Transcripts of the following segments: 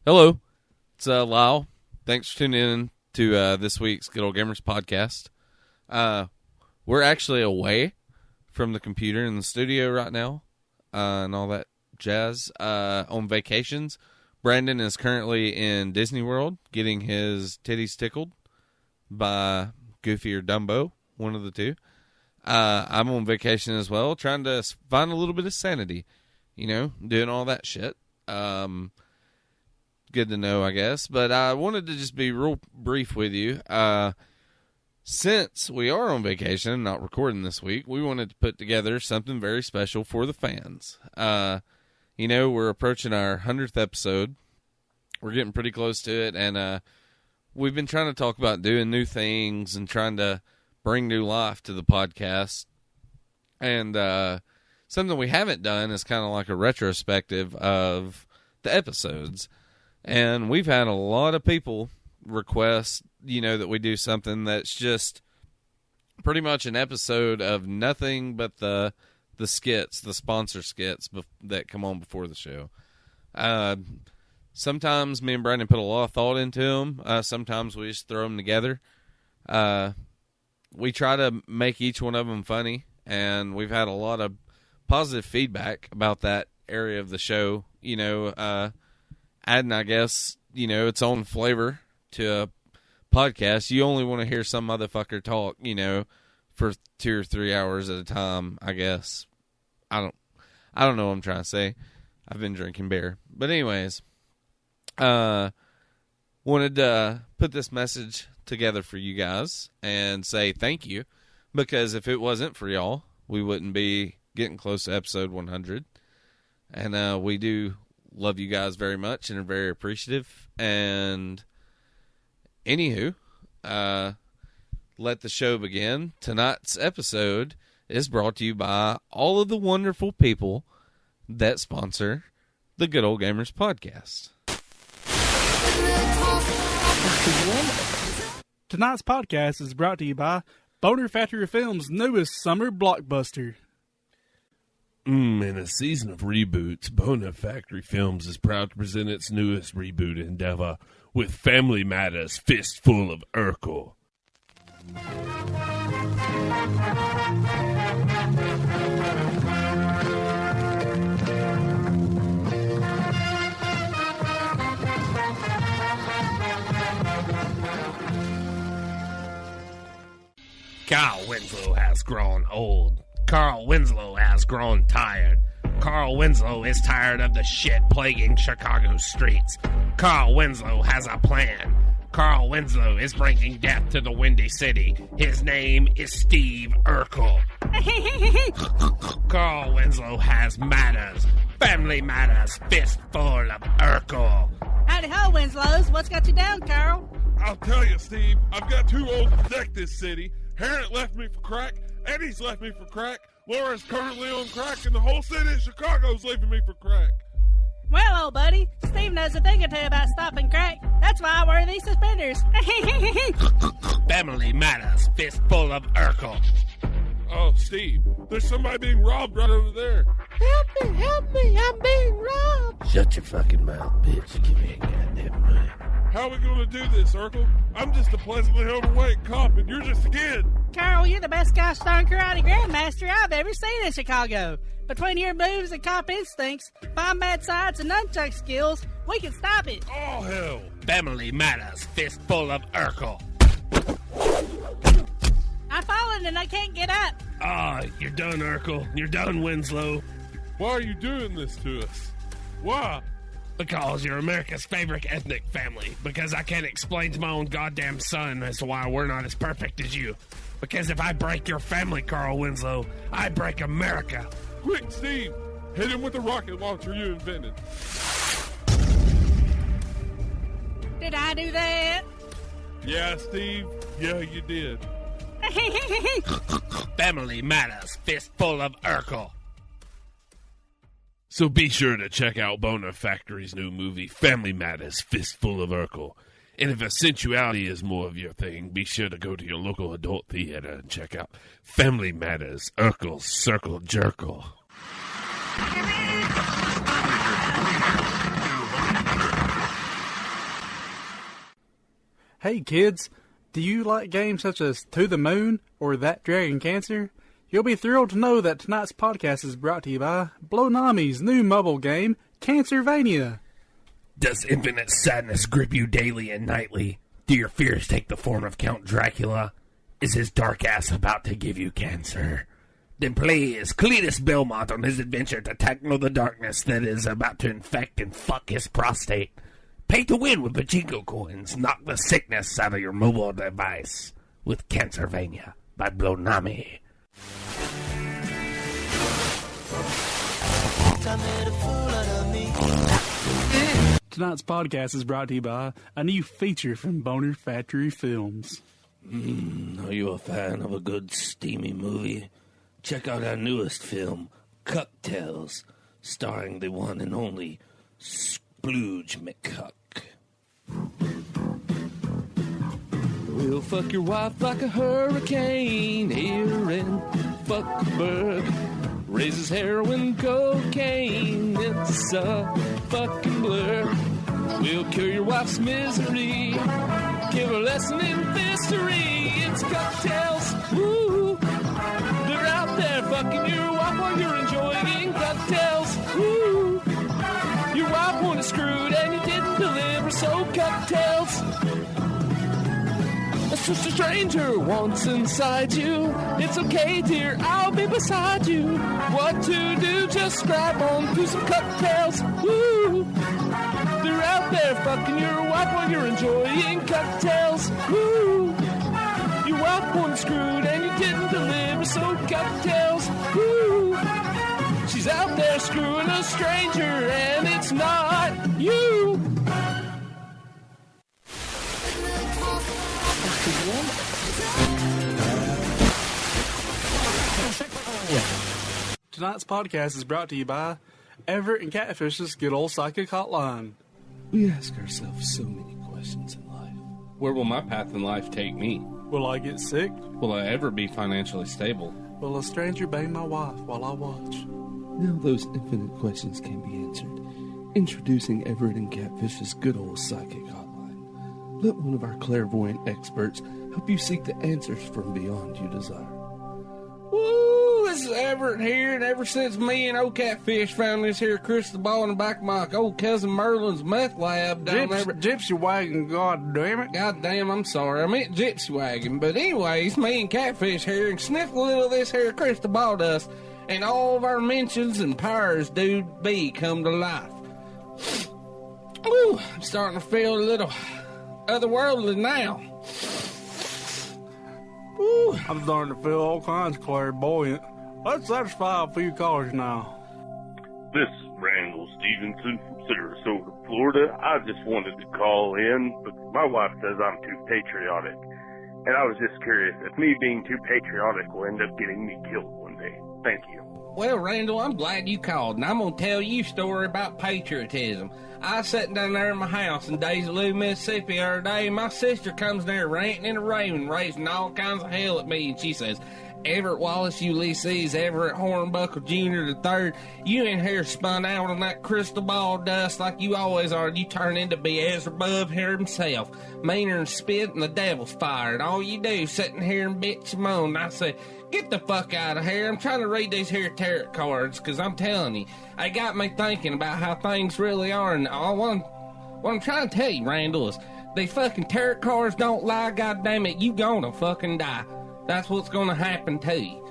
Hello, it's Lyle. Thanks for tuning in to this week's Good Ole Gamers podcast. We're actually away from the computer in the studio right now and all that jazz on vacations. Brandon is currently in Disney World getting his titties tickled by Goofy or Dumbo, one of the two. I'm on vacation as well, trying to find a little bit of sanity, doing all that shit. Good to know, I guess. But I wanted to just be real brief with you. Since we are on vacation and not recording this week, we wanted to put together something very special for the fans. We're approaching our 100th episode. We're getting pretty close to it, and we've been trying to talk about doing new things and trying to bring new life to the podcast. And something we haven't done is kind of like a retrospective of the episodes. And we've had a lot of people request, that we do something that's just pretty much an episode of nothing but the skits, the sponsor skits that come on before the show. Sometimes me and Brandon put a lot of thought into them. Sometimes we just throw them together. We try to make each one of them funny, and we've had a lot of positive feedback about that area of the show, adding, I guess, its own flavor to a podcast. You only want to hear some motherfucker talk, for 2 or 3 hours at a time, I guess. I don't know what I'm trying to say. I've been drinking beer. But anyways, wanted to put this message together for you guys and say thank you, because if it wasn't for y'all, we wouldn't be getting close to episode 100. And we do love you guys very much and are very appreciative. And anywho, let the show begin. Tonight's episode is brought to you by all of the wonderful people that sponsor the Good Ole Gamers podcast. Tonight's podcast is brought to you by Boner Factory Films' newest summer blockbuster. In a season of reboots, Boner Factory Films is proud to present its newest reboot endeavor with Family Matters Fistful of Urkel. Carl Winslow has grown old. Carl Winslow has grown tired. Carl Winslow is tired of the shit plaguing Chicago's streets. Carl Winslow has a plan. Carl Winslow is bringing death to the Windy City. His name is Steve Urkel. Carl Winslow has matters. Family matters. Fistful of Urkel. Howdy ho, Winslows. What's got you down, Carl? I'll tell you, Steve. I've got too old to protect this city. Harriet left me for crack. Eddie's left me for crack. Laura's currently on crack, and the whole city of Chicago's leaving me for crack. Well, old buddy, Steve knows a thing or two about stopping crack. That's why I wear these suspenders. Family matters. Fistful of Urkel. Oh, Steve, there's somebody being robbed right over there. Help me, I'm being robbed. Shut your fucking mouth, bitch. Give me a goddamn money. How are we going to do this, Urkel? I'm just a pleasantly overweight cop, and you're just a kid. Carl, you're the best gosh darn karate grandmaster I've ever seen in Chicago. Between your moves and cop instincts, bomb bad sides, and nunchuck skills, we can stop it. Oh, hell. Family matters. Fistful of Urkel. I've fallen and I can't get up. You're done, Urkel. You're done, Winslow. Why are you doing this to us? Why? Because you're America's favorite ethnic family. Because I can't explain to my own goddamn son as to why we're not as perfect as you. Because if I break your family, Carl Winslow, I break America. Quick, Steve! Hit him with the rocket launcher you invented. Did I do that? Yeah, Steve. Yeah, you did. Family matters. Fistful of Urkel. So be sure to check out Boner Factory's new movie, Family Matters, Fistful of Urkel. And if sensuality is more of your thing, be sure to go to your local adult theater and check out Family Matters, Urkel, Circle, Jerkle. Hey kids, do you like games such as To the Moon or That Dragon Cancer? You'll be thrilled to know that tonight's podcast is brought to you by Blonami's new mobile game, Cancervania. Does infinite sadness grip you daily and nightly? Do your fears take the form of Count Dracula? Is his dark ass about to give you cancer? Then play as Cletus Belmont on his adventure to tackle the darkness that is about to infect and fuck his prostate. Pay to win with pachinko coins. Knock the sickness out of your mobile device with Cancervania by Blonami. Tonight's podcast is brought to you by a new feature from Boner Factory Films. Are you a fan of a good steamy movie? Check out our newest film, Cocktails, starring the one and only Splooge McCuck. We'll fuck your wife like a hurricane here in Fuckburg. Raises heroin, cocaine, it's a fucking blur. We'll cure your wife's misery, give her a lesson in history. It's cocktails, woo. They're out there fucking your wife while you're enjoying cocktails, woo. Your wife wanted screwed and you didn't deliver, so cocktails. It's just a stranger wants inside you. It's okay, dear, I'll be beside you. What to do? Just grab on to some cocktails. Woo! They're out there fucking your wife while you're enjoying cocktails. Woo! Your wife wanted screwed and you didn't deliver, so cocktails. Woo! She's out there screwing a stranger and it's not you. Tonight's podcast is brought to you by Everett and Catfish's Good Ole Psychic Hotline. We ask ourselves so many questions in life. Where will my path in life take me? Will I get sick? Will I ever be financially stable? Will a stranger bang my wife while I watch? Now those infinite questions can be answered. Introducing Everett and Catfish's Good Ole Psychic Hotline. Let one of our clairvoyant experts help you seek the answers from beyond you desire. Woo! This is Everett here, and ever since me and old Catfish found this here crystal ball in the back of my old cousin Merlin's meth lab down there. Gypsy wagon, god damn it. God damn, I'm sorry. I meant gypsy wagon. But anyways, me and Catfish here and sniff a little of this here crystal ball dust, and all of our mentions and powers do be come to life. Woo! I'm starting to feel a little otherworldly now. Woo, I'm starting to feel all kinds of clairvoyant. Let's satisfy a few callers now. This is Randall Stevenson from Sarasota, Florida. I just wanted to call in because my wife says I'm too patriotic. And I was just curious if me being too patriotic will end up getting me killed one day. Thank you. Well, Randall, I'm glad you called, and I'm going to tell you a story about patriotism. I was sitting down there in my house in Daisylou, Mississippi the other day, and my sister comes there ranting and raving, raising all kinds of hell at me, and she says, Everett Wallace Ulysses, Everett Hornbuckle Jr. III, you in here spun out on that crystal ball dust like you always are, and you turn into Beelzebub here himself, meaner than spit and the devil's fire, and all you do is sitting here and bitch and moan. And I say, get the fuck out of here. I'm trying to read these here tarot cards, because I'm telling you, they got me thinking about how things really are, and what I'm trying to tell you, Randall, is these fucking tarot cards don't lie, goddammit, you gonna fucking die. That's what's gonna happen to you.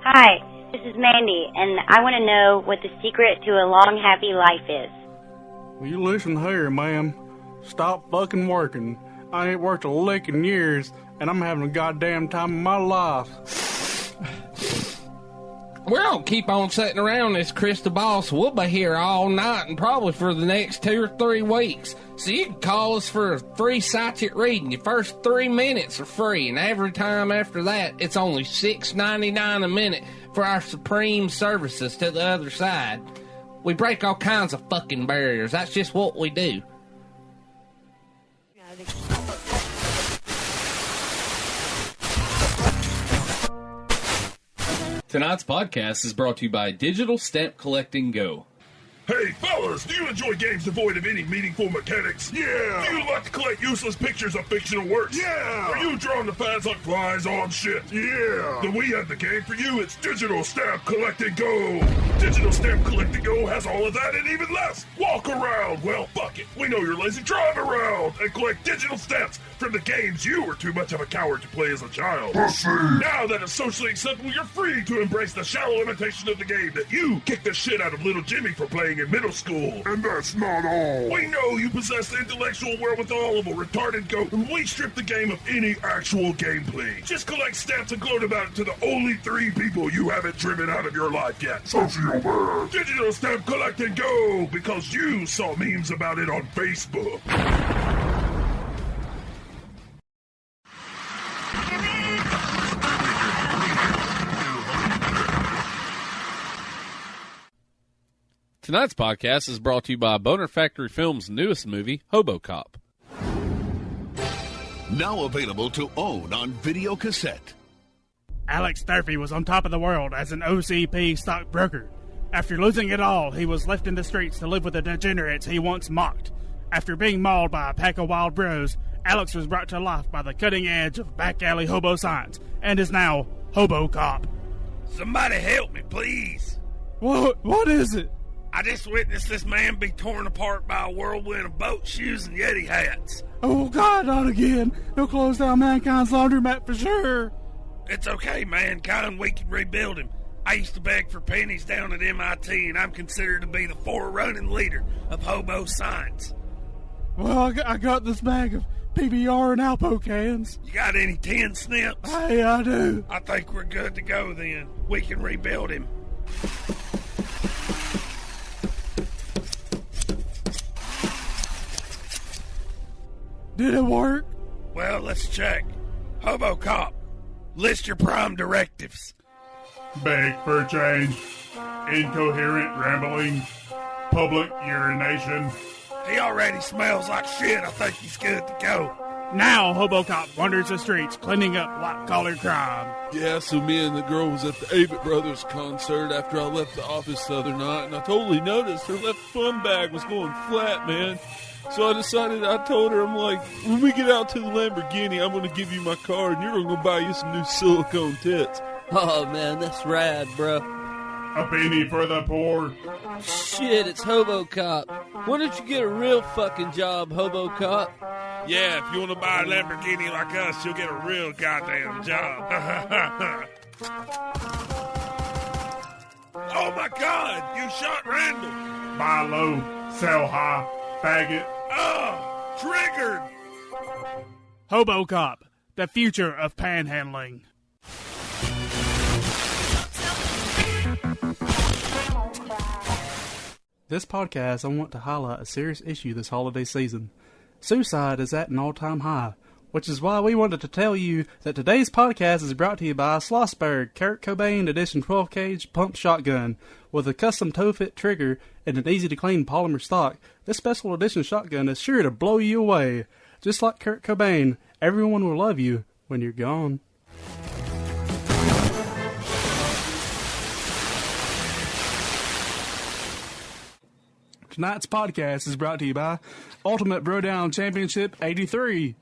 Hi, this is Mandy, and I want to know what the secret to a long, happy life is. Well, you listen here, ma'am. Stop fucking working. I ain't worked a lick in years, and I'm having a goddamn time of my life. We're gonna keep on sitting around this crystal ball, so we'll be here all night and probably for the next 2 or 3 weeks. So you can call us for a free psychic reading. Your first 3 minutes are free, and every time after that, it's only $6.99 a minute for our supreme services to the other side. We break all kinds of fucking barriers. That's just what we do. Tonight's podcast is brought to you by Digital Stamp Collecting Go. Hey, fellas, do you enjoy games devoid of any meaningful mechanics? Yeah! Do you like to collect useless pictures of fictional works? Yeah! Are you drawn to fads like flies on shit? Yeah! Then we have the game for you. It's Digital Stamp Collect and Go! Digital Stamp Collect and Go has all of that and even less! Walk around! Well, fuck it. We know you're lazy. Drive around and collect digital stamps from the games you were too much of a coward to play as a child. Now that it's socially acceptable, you're free to embrace the shallow imitation of the game that you kicked the shit out of little Jimmy for playing in middle school. And that's not all. We know you possess the intellectual wherewithal of a retarded goat, and we strip the game of any actual gameplay. Just collect stamps and gloat about it to the only 3 people you haven't driven out of your life yet. Sociopath. Digital Stamp Collect and Go, because you saw memes about it on Facebook. Tonight's podcast is brought to you by Boner Factory Films' newest movie, Hobo Cop. Now available to own on video cassette. Alex Durfee was on top of the world as an OCP stockbroker. After losing it all, he was left in the streets to live with the degenerates he once mocked. After being mauled by a pack of wild bros, Alex was brought to life by the cutting edge of back alley hobo science and is now Hobo Cop. Somebody help me, please. What is it? I just witnessed this man be torn apart by a whirlwind of boat shoes and Yeti hats. Oh, God, not again. He'll close down Mankind's laundromat for sure. It's okay, Mankind. We can rebuild him. I used to beg for pennies down at MIT, and I'm considered to be the forerunning leader of hobo science. Well, I got this bag of PBR and Alpo cans. You got any tin snips? Hey, I do. I think we're good to go then. We can rebuild him. Did it work? Well, let's check. Hobo Cop, list your prime directives. Beg for change. Incoherent rambling. Public urination. He already smells like shit. I think he's good to go. Now Hobo Cop wanders the streets, cleaning up white-collar crime. Yeah, so me and the girl was at the Avett Brothers concert after I left the office the other night, and I totally noticed her left fun bag was going flat, man. So I told her, I'm like, when we get out to the Lamborghini, I'm going to give you my car, and you're going to go buy you some new silicone tits. Oh, man, that's rad, bro. A penny for the poor. Shit, it's Hobo Cop. Why don't you get a real fucking job, Hobo Cop? Yeah, if you want to buy a Lamborghini like us, you'll get a real goddamn job. Oh, my God, you shot Randall. Buy low, sell high, faggot. Oh, triggered. Hobo Cop, the future of panhandling. This podcast, I want to highlight a serious issue this holiday season. Suicide is at an all-time high, which is why we wanted to tell you that today's podcast is brought to you by Schlossberg Kurt Cobain Edition 12-gauge pump shotgun. With a custom toe-fit trigger and an easy-to-clean polymer stock, this special edition shotgun is sure to blow you away. Just like Kurt Cobain, everyone will love you when you're gone. Tonight's podcast is brought to you by Ultimate Brodown Championship 83.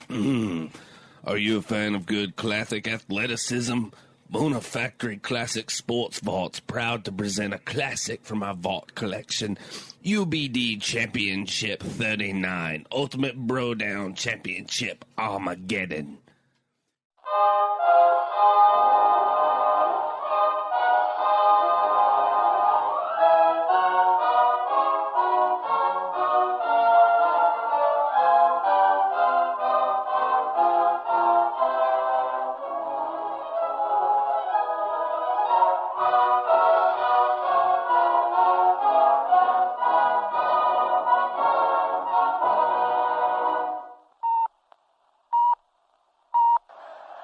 Are you a fan of good classic athleticism? Boner Factory Classic Sports Vault's proud to present a classic from our vault collection. UBD Championship 39, Ultimate Brodown Championship Armageddon.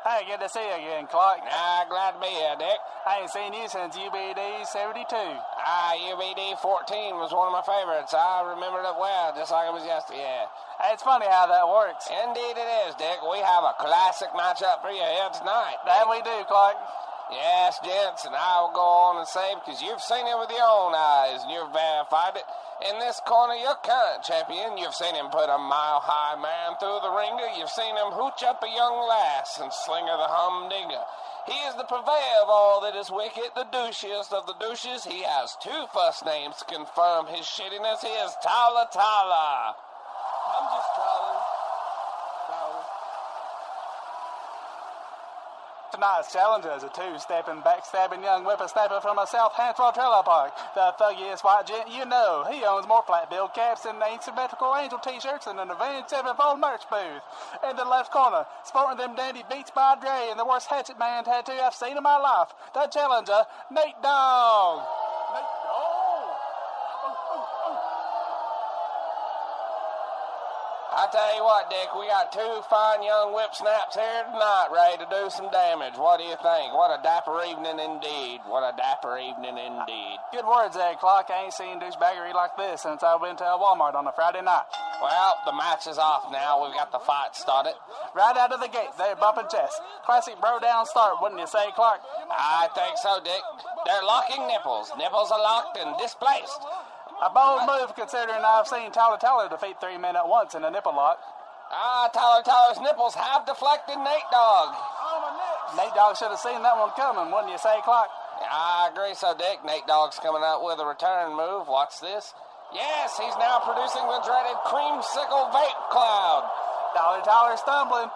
Hey, good to see you again, Clark. Glad to be here, Dick. I ain't seen you since UBD 72. UBD 14 was one of my favorites. I remembered it well, just like it was yesterday. Hey, it's funny how that works. Indeed it is, Dick. We have a classic matchup for you here tonight. That we do, Clark. Yes, gents, and I will go on and say, because you've seen it with your own eyes, and you've verified it. In this corner, your current champion, you've seen him put a mile-high man through the ringer. You've seen him hooch up a young lass and slinger the humdinger. He is the purveyor of all that is wicked, the douchiest of the douches. He has 2 first names to confirm his shittiness. He is Tala Tala. I'm just Tala. Tonight's challenger is a 2-stepping, backstabbing young whippersnapper from a South Hansville trailer park. The thuggiest white gent you know. He owns more flat-billed caps and asymmetrical angel t-shirts than an Avenged Sevenfold merch booth. In the left corner, sporting them dandy Beats by Dre and the worst hatchet man tattoo I've seen in my life. The challenger, Nate Dogg. Nate Dogg. I tell you what, Dick, we got 2 fine young whipsnaps here tonight ready to do some damage. What do you think? What a dapper evening indeed. What a dapper evening indeed. Good words, Ed Clark. I ain't seen douchebaggery like this since I went to Walmart on a Friday night. Well, the match is off now. We've got the fight started. Right out of the gate, they're bumping chests. Classic bro-down start, wouldn't you say, Clark? I think so, Dick. They're locking nipples. Nipples are locked and displaced. A bold move considering I've seen Tyler defeat 3 men at once in a nipple lock. Tyler's nipples have deflected Nate Dogg. Nate Dogg should have seen that one coming, wouldn't you say, Clark? I agree so, Dick. Nate Dogg's coming out with a return move. Watch this. Yes, he's now producing the dreaded creamsicle vape cloud. Tyler stumbling.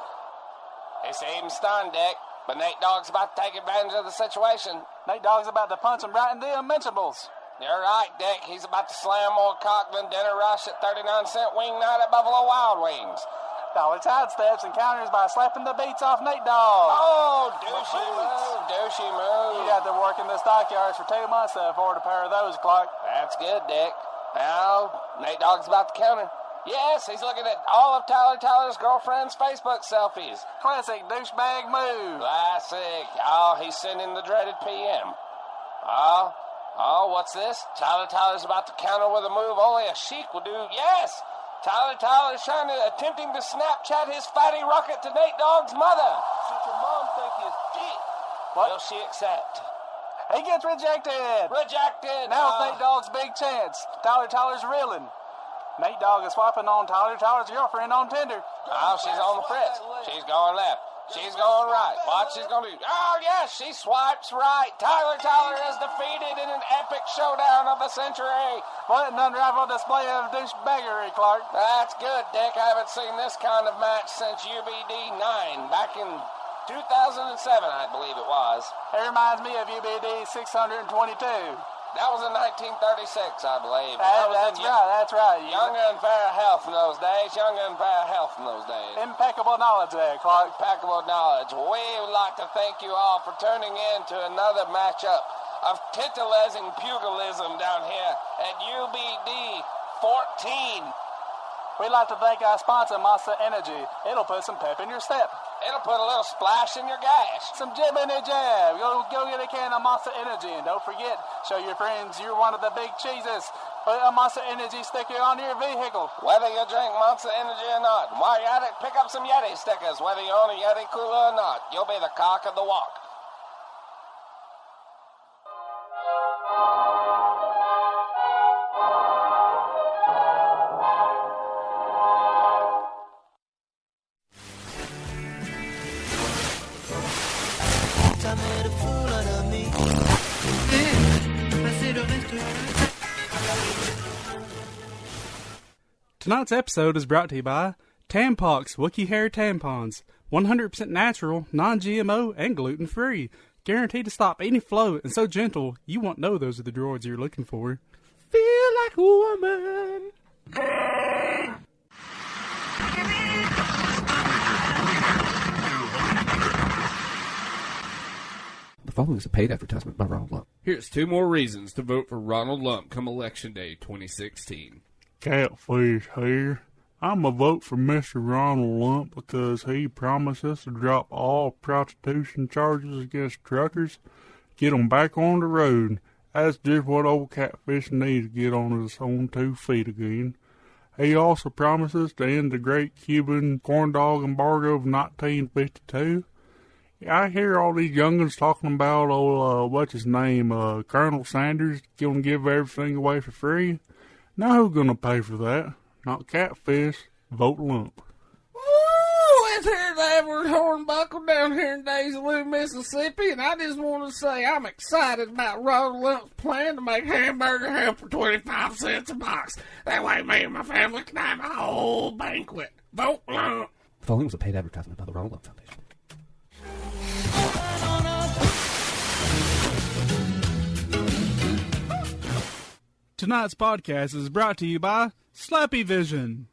He seems stunned, Dick, but Nate Dogg's about to take advantage of the situation. Nate Dogg's about to punch him right in the unmentionables. You're right, Dick. He's about to slam more cock than dinner rush at 39-cent wing night at Buffalo Wild Wings. Dollar sidesteps and counters by slapping the beats off Nate Dogg. Oh, douchey move. You got to work in the stockyards for 2 months to afford a pair of those, Clark. That's good, Dick. Now, Nate Dogg's about to counter. Yes, he's looking at all of Tyler's girlfriend's Facebook selfies. Classic douchebag move. Classic. Oh, he's sending the dreaded PM. Oh, what's this? Tyler's about to counter with a move only a sheik would do. Yes! Tyler's attempting to Snapchat his fatty rocket to Nate Dogg's mother. Should your mom think he's shit? What? Will she accept? He gets rejected. Now's Nate Dogg's big chance. Tyler's reeling. Nate Dogg is swapping on Tyler's girlfriend on Tinder. Oh, she's on the fritz. She's going left. She's going right. What she's going to do? Oh, yes, she swipes right. Tyler is defeated in an epic showdown of the century. What an unrivaled display of douchebaggery, Clark. That's good, Dick. I haven't seen this kind of match since UBD 9, back in 2007, I believe it was. It reminds me of UBD 622. That was in 1936, I believe. That's right. Younger and fairer health in those days. Impeccable knowledge there, Clark. Impeccable knowledge. We would like to thank you all for tuning in to another matchup of tantalizing pugilism down here at UBD 14. We'd like to thank our sponsor, Monster Energy. It'll put some pep in your step. It'll put a little splash in your gash. Some jib in your jab. Go get a can of Monster Energy. And don't forget, show your friends you're one of the big cheeses. Put a Monster Energy sticker on your vehicle. Whether you drink Monster Energy or not. While you're at it, pick up some Yeti stickers. Whether you own a Yeti cooler or not. You'll be the cock of the walk. Tonight's episode is brought to you by Tampax Wookiee Hair Tampons. 100% natural, non-GMO, and gluten-free. Guaranteed to stop any flow and so gentle, you won't know those are the droids you're looking for. Feel like a woman. The following is a paid advertisement by Ronald Lump. Here's 2 more reasons to vote for Ronald Lump come Election Day 2016. Catfish here. I'm a vote for Mr. Ronald Lump because he promises to drop all prostitution charges against truckers, get them back on the road. That's just what old Catfish needs to get on his own 2 feet again. He also promises to end the great Cuban corn dog embargo of 1952. I hear all these young'uns talking about, what's his name, Colonel Sanders, gonna give everything away for free. Now who's gonna pay for that? Not Catfish, vote lump. Ooh, it's here the Edward Hornbuckle down here in Daisylou, Mississippi, and I just want to say I'm excited about Ronald Lump's plan to make hamburger ham for 25 cents a box. That way me and my family can have a whole banquet. Vote lump. The following was a paid advertisement by the Ronald Lump Foundation. Tonight's podcast is brought to you by Slappy Vision.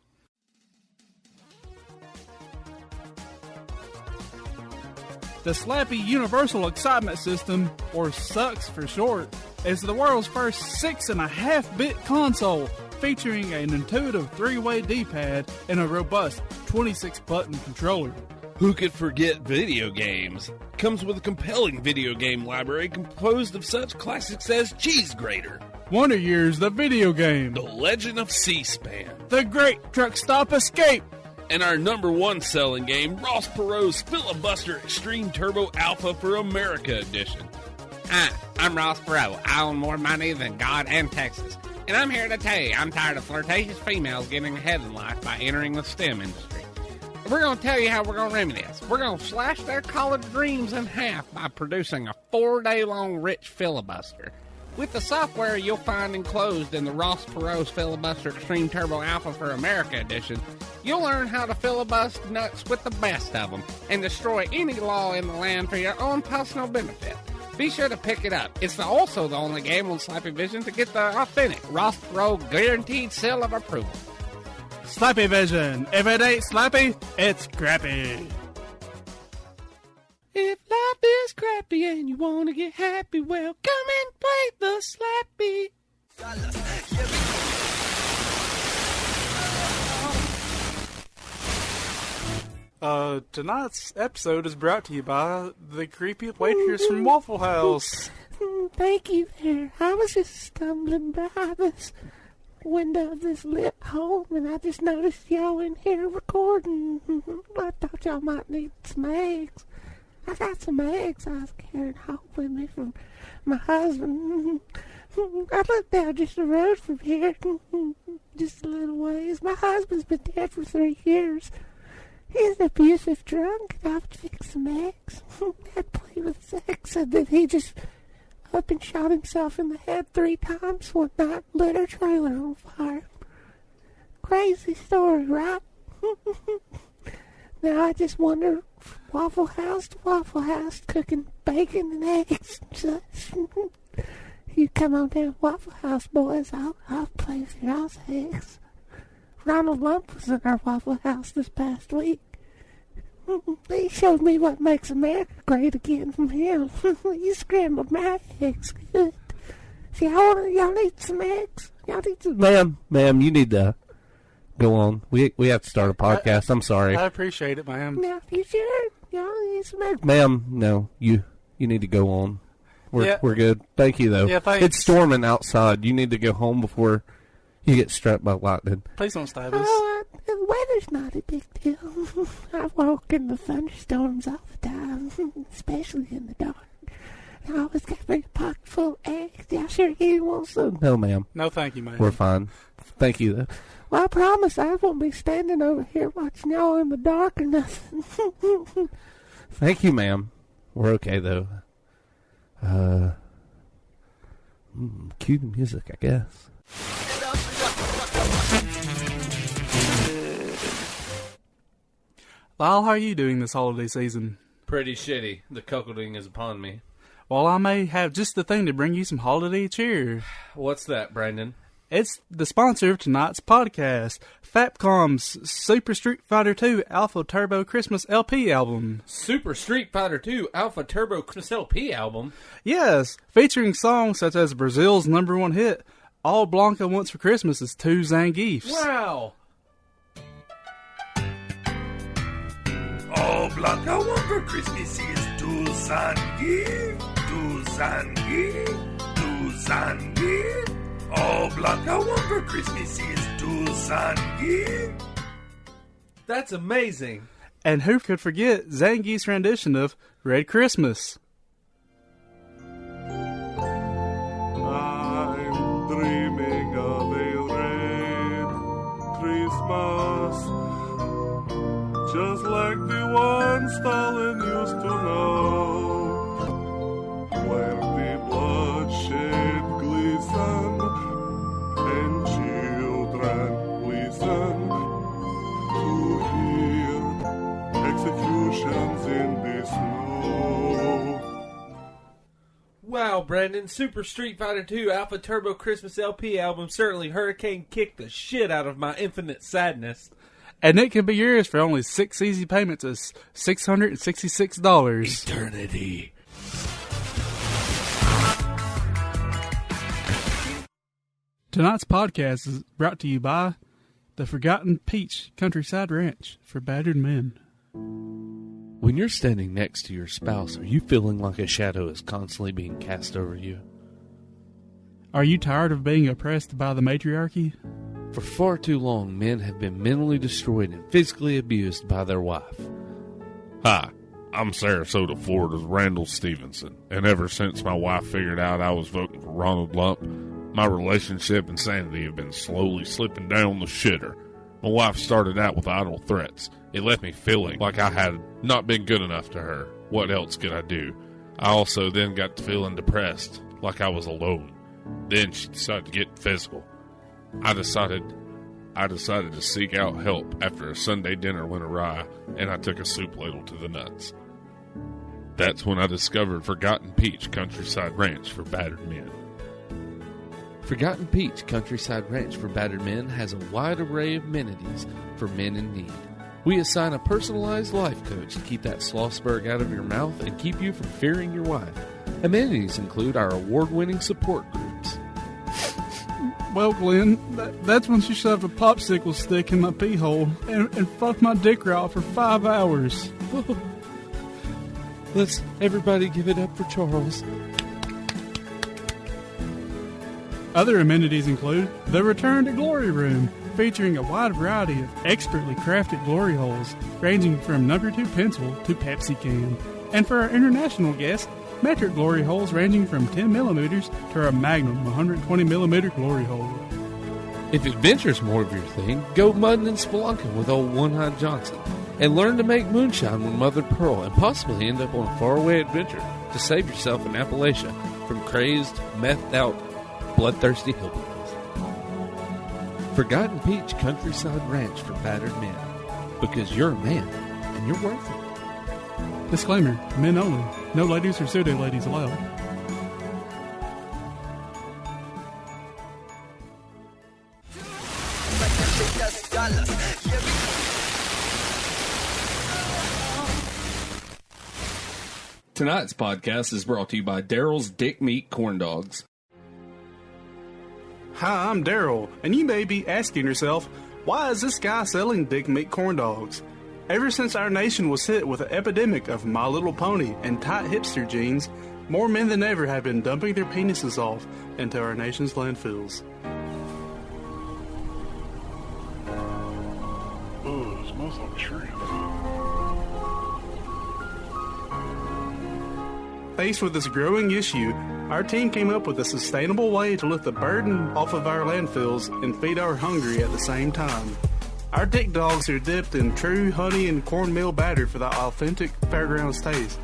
The Slappy Universal Excitement System, or SUX for short, is the world's first 6.5-bit console featuring an intuitive 3-way D-pad and a robust 26-button controller. Who could forget video games? Comes with a compelling video game library composed of such classics as Cheese Grater, Wonder Years, the video game, The Legend of C-SPAN, The Great Truck Stop Escape, and our #1 selling game, Ross Perot's Filibuster Extreme Turbo Alpha for America Edition. Hi, I'm Ross Perot. I own more money than God and Texas. And I'm here to tell you I'm tired of flirtatious females getting ahead in life by entering the STEM industry. We're going to tell you how we're going to remedy this. We're going to slash their college dreams in half by producing a 4-day-long rich filibuster. With the software you'll find enclosed in the Ross Perot's Filibuster Extreme Turbo Alpha for America Edition, you'll learn how to filibust nuts with the best of them and destroy any law in the land for your own personal benefit. Be sure to pick it up. It's also the only game on Slappy Vision to get the authentic Ross Perot guaranteed seal of approval. Slappy Vision. If it ain't slappy, it's crappy. If life is crappy and you want to get happy, well, come and play the Slappy. Tonight's episode is brought to you by the creepy waitress from Waffle House. Thank you there. I was just stumbling by this window of this lit home, and I just noticed y'all in here recording. I thought y'all might need some eggs. I got some eggs I was carrying home with me from my husband. I lived down just the road from here, just a little ways. My husband's been dead for 3 years. He's an abusive drunk, and I've fixed some eggs. I'd play with his eggs, and then he just up and shot himself in the head 3 times one night, lit our trailer on fire. Crazy story, right? Now I just wonder, Waffle House to Waffle House, cooking bacon and eggs and such. You come on down Waffle House, boys. I'll play with your house eggs. Ronald Lump was in our Waffle House this past week. He showed me what makes America great again from him. You scrambled my eggs good. See, y'all need some eggs? Y'all need some... Ma'am, you need to go on. We have to start a podcast. I'm sorry. I appreciate it, ma'am. Now, you sure? Y'all need some eggs? Ma'am, no. You need to go on. We're good. Thank you, though. Yeah, thanks. It's storming outside. You need to go home before you get struck by lightning. Please don't stab us. Oh, the weather's not a big deal. I walk in the thunderstorms all the time, especially in the dark. I always got my pocket full of eggs. Y'all sure you want some? No, ma'am. No, thank you, ma'am. We're fine. Thank you, though. Well, I promise I won't be standing over here watching y'all in the dark or nothing. Thank you, ma'am. We're okay, though. Cue the music, I guess. Lyle, how are you doing this holiday season? Pretty shitty. The cuckolding is upon me. Well, I may have just the thing to bring you some holiday cheer. What's that, Brandon? It's the sponsor of tonight's podcast, Fapcom's Super Street Fighter 2 Alpha Turbo Christmas LP album. Super Street Fighter 2 Alpha Turbo Christmas LP album? Yes, featuring songs such as Brazil's #1 hit, All Blanca Wants for Christmas is 2 Zangiefs. Wow! All Blanca want for Christmas is 2 Zangief, 2 Zangief, 2 Zangief. All Blanca want for Christmas is 2 Zangief. That's amazing. And who could forget Zangief's rendition of Red Christmas? I'm dreaming of a red Christmas, just like the one Stalin used to know, where the bloodshed glisten and children listen to hear executions in the snow. Wow, Brandon, Super Street Fighter 2 Alpha Turbo Christmas LP album certainly hurricane kicked the shit out of my infinite sadness. And it can be yours for only 6 easy payments of $666. Eternity. Tonight's podcast is brought to you by the Forgotten Peach Countryside Ranch for battered men. When you're standing next to your spouse, are you feeling like a shadow is constantly being cast over you? Are you tired of being oppressed by the matriarchy? For far too long, men have been mentally destroyed and physically abused by their wife. Hi, I'm Sarasota, Florida's Randall Stevenson, and ever since my wife figured out I was voting for Ronald Lump, my relationship and sanity have been slowly slipping down the shitter. My wife started out with idle threats. It left me feeling like I had not been good enough to her. What else could I do? I also then got to feeling depressed, like I was alone. Then she decided to get physical. I decided to seek out help after a Sunday dinner went awry, and I took a soup ladle to the nuts. That's when I discovered Forgotten Peach Countryside Ranch for battered men. Forgotten Peach Countryside Ranch for battered men has a wide array of amenities for men in need. We assign a personalized life coach to keep that Slossberg out of your mouth and keep you from fearing your wife. Amenities include our award-winning support groups. Well, Glenn, that's when she shoved a popsicle stick in my pee hole and fucked my dick raw for 5 hours. Let's everybody give it up for Charles. Other amenities include the Return to Glory Room, featuring a wide variety of expertly crafted glory holes, ranging from number 2 pencil to Pepsi can. And for our international guests, metric glory holes ranging from 10 millimeters to our Magnum 120 millimeter glory hole. If adventure's more of your thing, go mudding and spelunking with old One-Eyed Johnson, and learn to make moonshine with Mother Pearl, and possibly end up on a faraway adventure to save yourself in Appalachia from crazed, methed-out, bloodthirsty hillbillies. Forgotten Peach Countryside Ranch for battered men, because you're a man and you're worth it. Disclaimer, men only. No ladies or pseudo-ladies allowed. Tonight's podcast is brought to you by Daryl's Dick Meat Corn Dogs. Hi, I'm Daryl, and you may be asking yourself, why is this guy selling dick meat corn dogs? Ever since our nation was hit with an epidemic of My Little Pony and tight hipster jeans, more men than ever have been dumping their penises off into our nation's landfills. Oh, it smells like shrimp. Faced with this growing issue, our team came up with a sustainable way to lift the burden off of our landfills and feed our hungry at the same time. Our dick dogs are dipped in true honey and cornmeal batter for that authentic fairgrounds taste.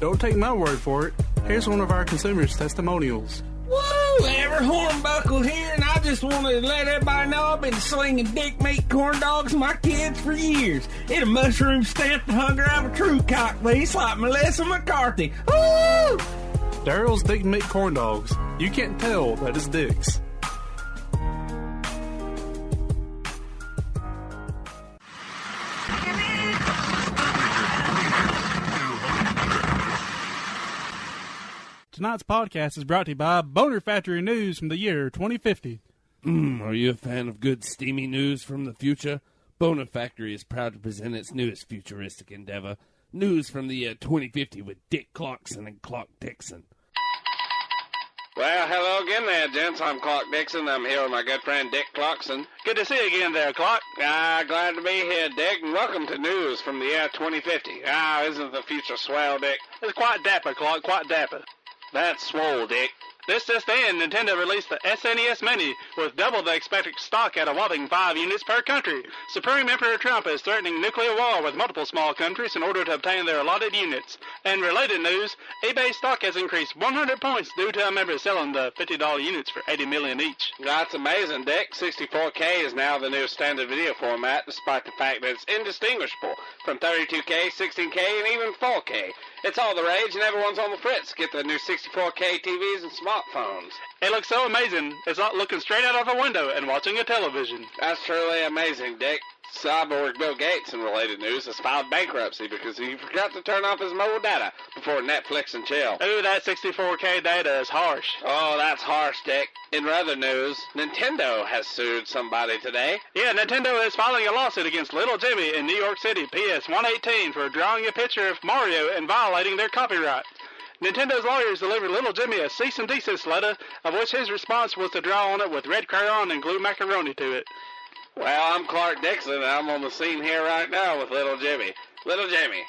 Don't take my word for it. Here's one of our consumers' testimonials. Woo! Ever hornbuckle here, and I just want to let everybody know I've been slinging dick meat corn dogs to my kids for years. It'll mushroom stamp the hunger out of a true cockface like Melissa McCarthy. Woo! Daryl's Dick Meat Corn Dogs. You can't tell that it's dicks. Tonight's podcast is brought to you by Boner Factory News from the year 2050. Are you a fan of good steamy news from the future? Boner Factory is proud to present its newest futuristic endeavor, news from the year 2050 with Dick Clarkson and Clark Dixon. Well, hello again there, gents. I'm Clark Dixon. I'm here with my good friend Dick Clarkson. Good to see you again there, Clark. Glad to be here, Dick, and welcome to news from the year 2050. Isn't the future swell, Dick? It's quite dapper, Clark, quite dapper. That's swole, Dick. This just in, Nintendo released the SNES Mini with double the expected stock at a whopping 5 units per country. Supreme Emperor Trump is threatening nuclear war with multiple small countries in order to obtain their allotted units. And related news, eBay stock has increased 100 points due to a member selling the $50 units for $80 million each. That's amazing, Dick. 64K is now the new standard video format, despite the fact that it's indistinguishable from 32K, 16K, and even 4K. It's all the rage and everyone's on the fritz. Get the new 64K TVs and smartphones. It looks so amazing, it's like looking straight out of a window and watching a television. That's truly amazing, Dick. Cyborg Bill Gates, in related news, has filed bankruptcy because he forgot to turn off his mobile data before Netflix and chill. Ooh, that 64K data is harsh. Oh, that's harsh, Dick. In other news, Nintendo has sued somebody today. Yeah, Nintendo is filing a lawsuit against Little Jimmy in New York City, PS 118, for drawing a picture of Mario and violating their copyright. Nintendo's lawyers delivered Little Jimmy a cease and desist letter, of which his response was to draw on it with red crayon and glue macaroni to it. Well, I'm Clark Dixon, and I'm on the scene here right now with Little Jimmy. Little Jimmy,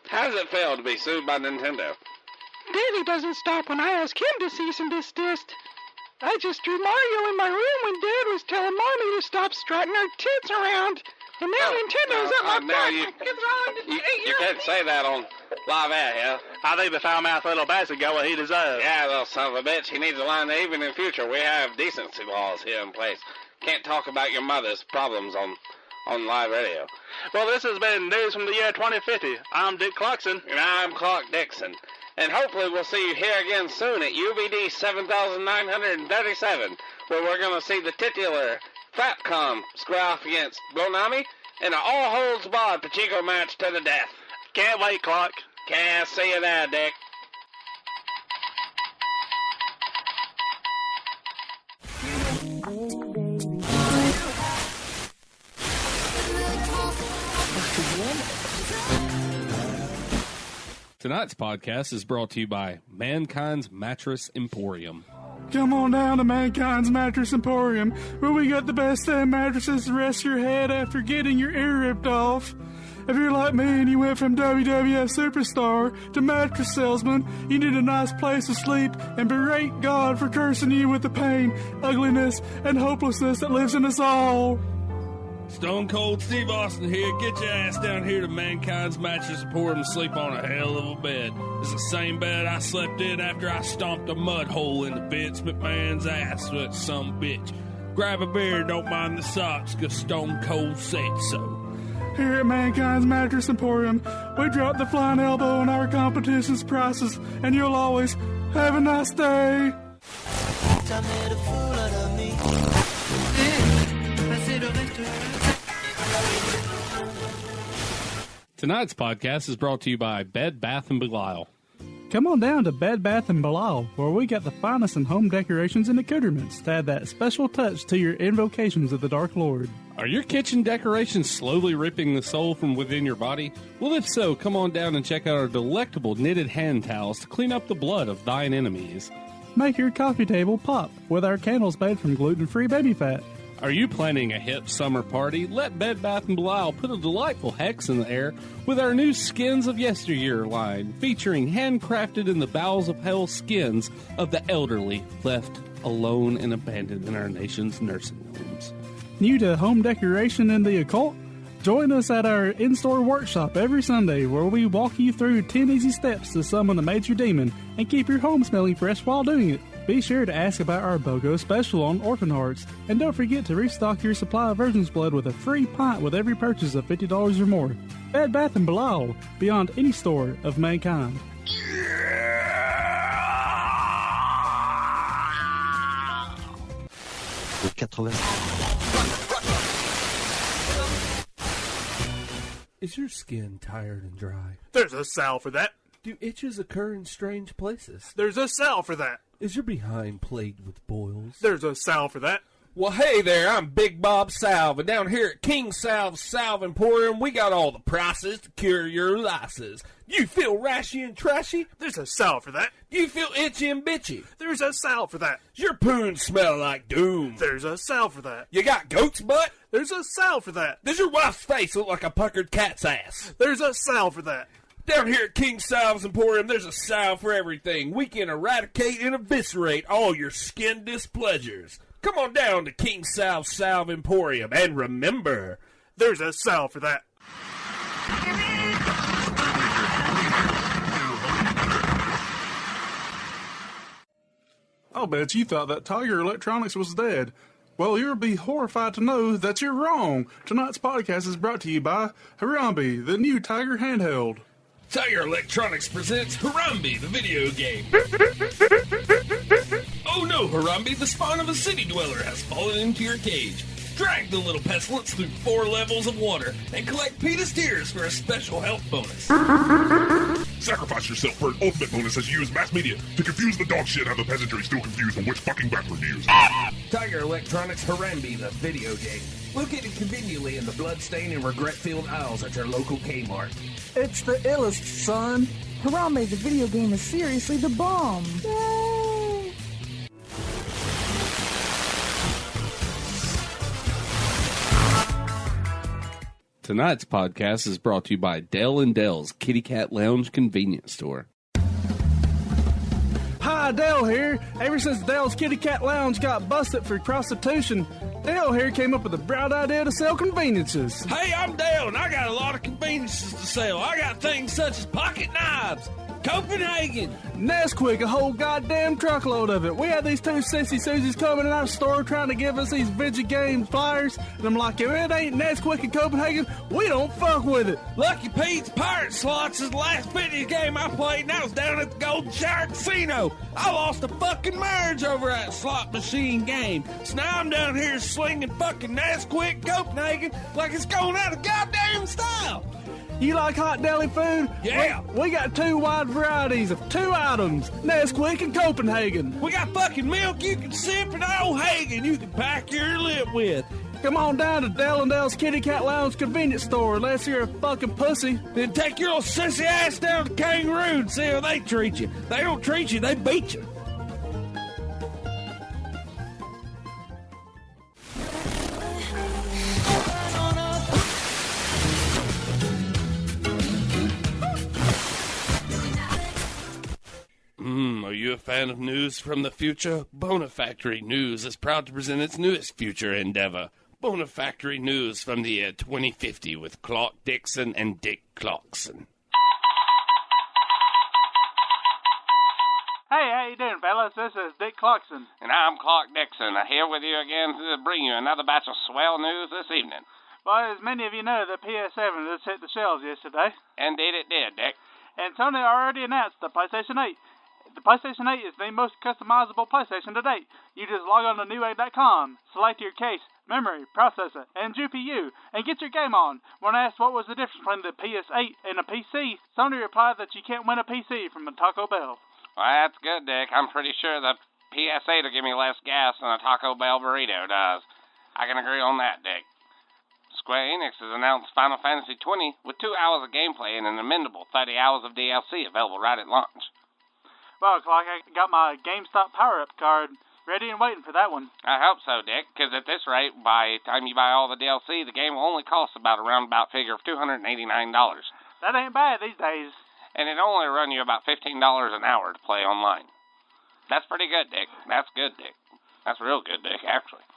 how does it feel to be sued by Nintendo? Davey doesn't stop when I ask him to cease and desist. I just drew Mario in my room when Dad was telling Mommy to stop strutting her tits around. And now Nintendo's up my butt. You can't say that on live air, yeah? I think the foul-mouthed little bastard got what he deserves. Yeah, little son of a bitch. He needs to learn that even in future we have decency laws here in place. Can't talk about your mother's problems on live radio. Well, this has been news from the year 2050. I'm Dick Clarkson. And I'm Clark Dixon. And hopefully we'll see you here again soon at UBD 7937, where we're going to see the titular Fatcom square off against Bonami in an all-holds-barred Pachinko match to the death. Can't wait, Clark. Can't see you there, Dick. Tonight's podcast is brought to you by Mankind's Mattress Emporium. Come on down to Mankind's Mattress Emporium, where we got the best damn mattresses to rest your head after getting your ear ripped off. If you're like me and you went from WWF superstar to mattress salesman, you need a nice place to sleep and berate God for cursing you with the pain, ugliness, and hopelessness that lives in us all. Stone Cold Steve Austin here. Get your ass down here to Mankind's Mattress Emporium and sleep on a hell of a bed. It's the same bed I slept in after I stomped a mud hole into Vince McMahon's ass with some bitch. Grab a beer, don't mind the socks, 'cause Stone Cold said so. Here at Mankind's Mattress Emporium, we drop the flying elbow on our competition's prices, and you'll always have a nice day. Tonight's podcast is brought to you by Bed Bath & Belial. Come on down to Bed Bath & Belial, where we got the finest in home decorations and accoutrements to add that special touch to your invocations of the Dark Lord. Are your kitchen decorations slowly ripping the soul from within your body? Well, if so, come on down and check out our delectable knitted hand towels to clean up the blood of thine enemies. Make your coffee table pop with our candles made from gluten-free baby fat. Are you planning a hip summer party? Let Bed Bath & Belial put a delightful hex in the air with our new Skins of Yesteryear line, featuring handcrafted in the bowels of hell skins of the elderly left alone and abandoned in our nation's nursing homes. New to home decoration and the occult? Join us at our in-store workshop every Sunday, where we walk you through 10 easy steps to summon a major demon and keep your home smelling fresh while doing it. Be sure to ask about our BOGO special on Orphan Hearts, and don't forget to restock your supply of Virgin's Blood with a free pint with every purchase of $50 or more. Bed Bath & Belial, beyond any store of mankind. Is your skin tired and dry? There's a salve for that. Do itches occur in strange places? There's a salve for that. Is your behind plagued with boils? There's a salve for that. Well, hey there, I'm Big Bob Salve, and down here at King Salve's Salve Emporium, we got all the prices to cure your lices. You feel rashy and trashy? There's a salve for that. You feel itchy and bitchy? There's a salve for that. Your poons smell like doom? There's a salve for that. You got goat's butt? There's a salve for that. Does your wife's face look like a puckered cat's ass? There's a salve for that. Down here at King Salve's Emporium, there's a salve for everything. We can eradicate and eviscerate all your skin displeasures. Come on down to King Salve's Salve Emporium, and remember, there's a salve for that. I'll bet you thought that Tiger Electronics was dead. Well, you'll be horrified to know that you're wrong. Tonight's podcast is brought to you by Harambe, the new Tiger handheld. Tiger Electronics presents Harambe, the video game. Oh no, Harambe, the spawn of a city dweller has fallen into your cage. Drag the little pestilence through 4 levels of water and collect Peter's tears for a special health bonus. Sacrifice yourself for an ultimate bonus as you use mass media to confuse the dog shit out of the peasantry still confused on which fucking bathroom to use. Tiger Electronics Harambe, the video game. Located conveniently in the bloodstained and regret-filled aisles at your local Kmart. It's the illest, son. Harambe, the video game, is seriously the bomb. Yay! Tonight's podcast is brought to you by Dell & Dell's Kitty Cat Lounge Convenience Store. Hi, Dell here. Ever since Dell's Kitty Cat Lounge got busted for prostitution, Dell here came up with a bright idea to sell conveniences. Hey, I'm Dale, and I got a lot of conveniences to sell. I got things such as pocket knives, Copenhagen, Nesquik, a whole goddamn truckload of it. We had these 2 sissy Susies coming in our store trying to give us these video game flyers, and I'm like, if it ain't Nesquik and Copenhagen, we don't fuck with it. Lucky Pete's Pirate Slots is the last video game I played, and I was down at the Golden Shower Casino. I lost a fucking marriage over that slot machine game. So now I'm down here slinging fucking Nesquik Copenhagen like it's going out of goddamn style. You like hot deli food? Yeah. We got 2 wide varieties of 2 items, Nesquik and Copenhagen. We got fucking milk you can sip and old Hagen you can pack your lip with. Come on down to Dell & Dell's Kitty Cat Lounge convenience store unless you're a fucking pussy. Then take your little sissy ass down to Kangaroo and see how they treat you. They don't treat you, they beat you. Are you a fan of news from the future? Bonafactory News is proud to present its newest future endeavor, Bonafactory News from the year 2050 with Clark Dixon and Dick Clarkson. Hey, how you doing, fellas? This is Dick Clarkson. And I'm Clark Dixon, here with you again to bring you another batch of swell news this evening. Well, as many of you know, the PS7 just hit the shelves yesterday. Indeed it did, Dick. And Sony already announced the PlayStation 8. The PlayStation 8 is the most customizable PlayStation to date. You just log on to Newegg.com, select your case, memory, processor, and GPU, and get your game on. When asked what was the difference between the PS8 and a PC, Sony replied that you can't win a PC from a Taco Bell. Well, that's good, Dick. I'm pretty sure the PS8 will give me less gas than a Taco Bell burrito does. I can agree on that, Dick. Square Enix has announced Final Fantasy XX with 2 hours of gameplay and an amendable 30 hours of DLC available right at launch. Well, Clark, I got my GameStop power-up card ready and waiting for that one. I hope so, Dick, because at this rate, by the time you buy all the DLC, the game will only cost about a roundabout figure of $289. That ain't bad these days. And it'll only run you about $15 an hour to play online. That's pretty good, Dick. That's good, Dick. That's real good, Dick, actually.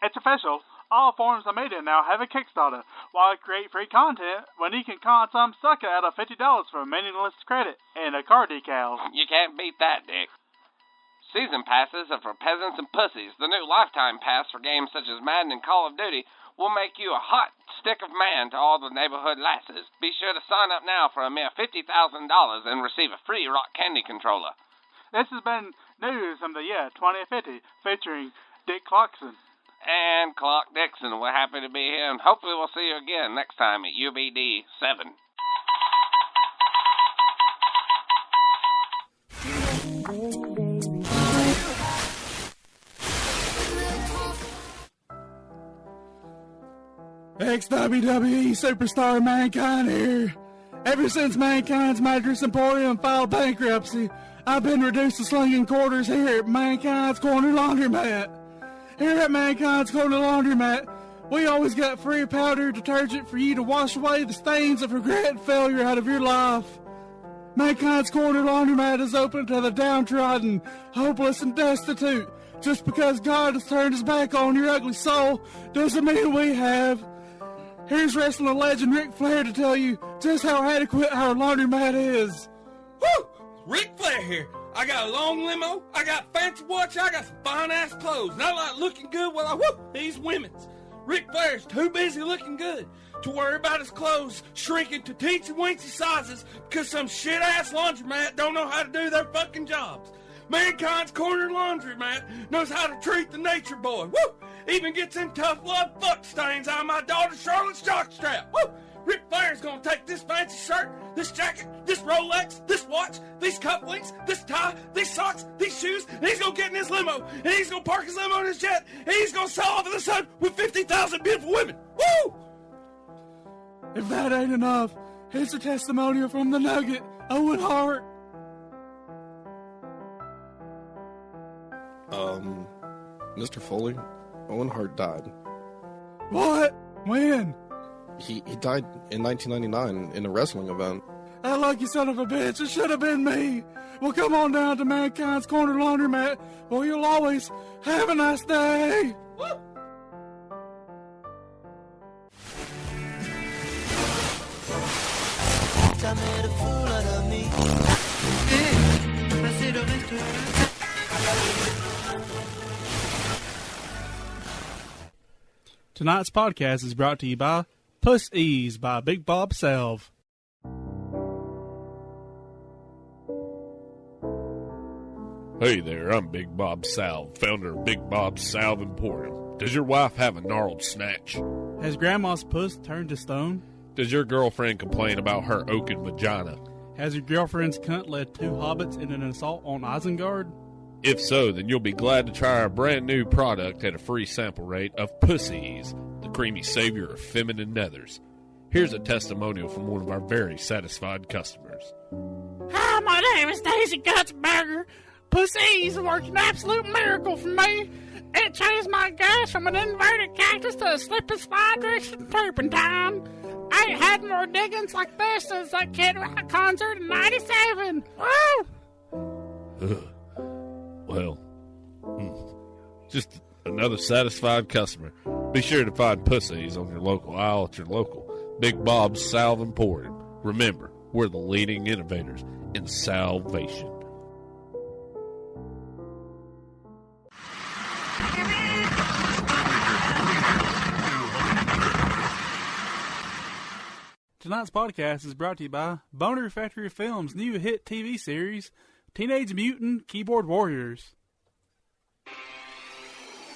It's official. All forms of media now have a Kickstarter. Why create free content when you can con some sucker out of $50 for a meaningless credit and a car decal? You can't beat that, Dick. Season passes are for peasants and pussies. The new lifetime pass for games such as Madden and Call of Duty will make you a hot stick of man to all the neighborhood lasses. Be sure to sign up now for a mere $50,000 and receive a free rock candy controller. This has been news from the year 2050 featuring Dick Clarkson. And Clark Dixon. We're happy to be here, and hopefully we'll see you again next time at UBD 7. ex-WWE superstar Mankind here. Ever since Mankind's Mattress Emporium filed bankruptcy, I've been reduced to slinging quarters here at Mankind's Corner Laundromat. Here at Mankind's Corner Laundromat, we always got free powder detergent for you to wash away the stains of regret and failure out of your life. Mankind's Corner Laundromat is open to the downtrodden, hopeless, and destitute. Just because God has turned his back on your ugly soul doesn't mean we have. Here's wrestling legend Ric Flair to tell you just how adequate our laundromat is. Woo! Ric Flair here. I got a long limo, I got fancy watch, I got some fine-ass clothes, and I like looking good while these women's. Ric Flair's too busy looking good to worry about his clothes shrinking to teensy-weensy sizes because some shit-ass laundromat don't know how to do their fucking jobs. Mankind's Corner Laundromat knows how to treat the nature boy. Woo! Even gets them tough love fuck stains out of my daughter Charlotte's jockstrap. Woo! Ric Flair's gonna take this fancy shirt, this jacket, this Rolex, this watch, these cufflinks, this tie, these socks, these shoes, and he's gonna get in his limo, and he's gonna park his limo in his jet, and he's gonna sail off in the sun with 50,000 beautiful women. Woo! If that ain't enough, here's a testimonial from the Nugget, Owen Hart. Mr. Foley, Owen Hart died. What? When? He died in 1999 in a wrestling event. That lucky son of a bitch, it should have been me. Well, come on down to Mankind's Corner Laundromat, where you'll always have a nice day. Woo! T'as made a fool out of me. Passez le reste. Tonight's podcast is brought to you by Puss Ease by Big Bob Salve. Hey there, I'm Big Bob Salve, founder of Big Bob Salve Emporium. Does your wife have a gnarled snatch? Has Grandma's puss turned to stone? Does your girlfriend complain about her oaken vagina? Has your girlfriend's cunt led 2 hobbits in an assault on Isengard? If so, then you'll be glad to try our brand new product at a free sample rate of Pussies, the creamy savior of feminine nethers. Here's a testimonial from one of our very satisfied customers. Hi, my name is Daisy Gutsberger. Pussies worked an absolute miracle for me. It changed my gas from an inverted cactus to a slip and slide direction turpentine. I ain't had more diggings like this since that Kid Rock concert in '97. Woo! Well, just another satisfied customer. Be sure to find Pussies on your local aisle at your local Big Bob's Salve Emporium. Remember, we're the leading innovators in salvation. Tonight's podcast is brought to you by Boner Factory Films' new hit TV series, Teenage Mutant Keyboard Warriors.